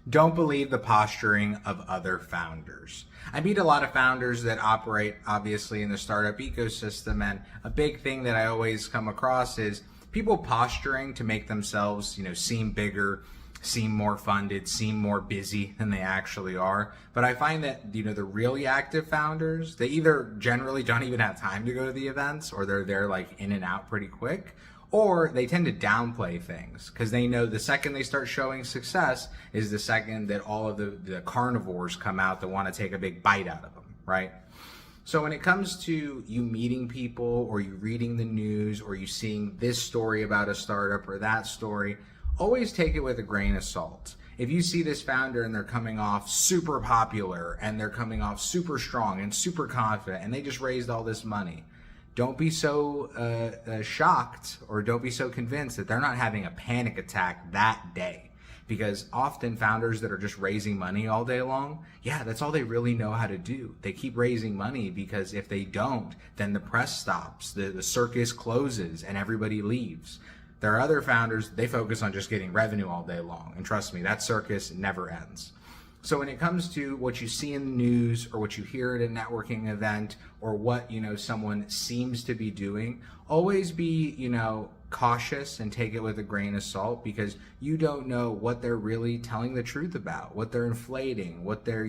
Don't believe the posturing of other founders. I meet a lot of founders that operate obviously in the startup ecosystem, and a big thing that I always come across is people posturing to make themselves, seem bigger, seem more funded, seem more busy than they actually are. But I find that, the really active founders, they either generally don't even have time to go to the events, or they're there like in and out pretty quick, or they tend to downplay things because they know the second they start showing success is the second that all of the carnivores come out that want to take a big bite out of them, right? So when it comes to you meeting people, or you reading the news, or you seeing this story about a startup or that story, always take it with a grain of salt. If you see this founder and they're coming off super popular and they're coming off super strong and super confident and they just raised all this money, don't be so shocked, or don't be so convinced that they're not having a panic attack that day. Because often founders that are just raising money all day long, that's all they really know how to do. They keep raising money because if they don't, then the press stops, the circus closes, and everybody leaves. There are other founders, they focus on just getting revenue all day long. And trust me, that circus never ends. So when it comes to what you see in the news, or what you hear at a networking event, or what, someone seems to be doing, always be, cautious and take it with a grain of salt, because you don't know what they're really telling the truth about, what they're inflating, what they're,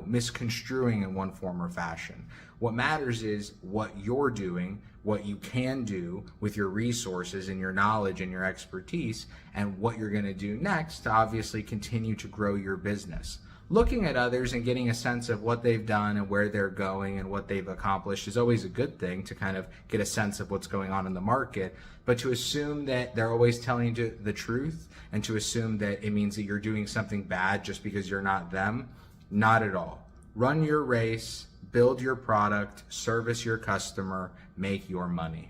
misconstruing in one form or fashion. What matters is what you're doing, what you can do with your resources and your knowledge and your expertise, and what you're going to do next to obviously continue to grow your business. Looking at others and getting a sense of what they've done and where they're going and what they've accomplished is always a good thing to kind of get a sense of what's going on in the market. But to assume that they're always telling you the truth, and to assume that it means that you're doing something bad just because you're not them, not at all. Run your race, build your product, service your customer, make your money.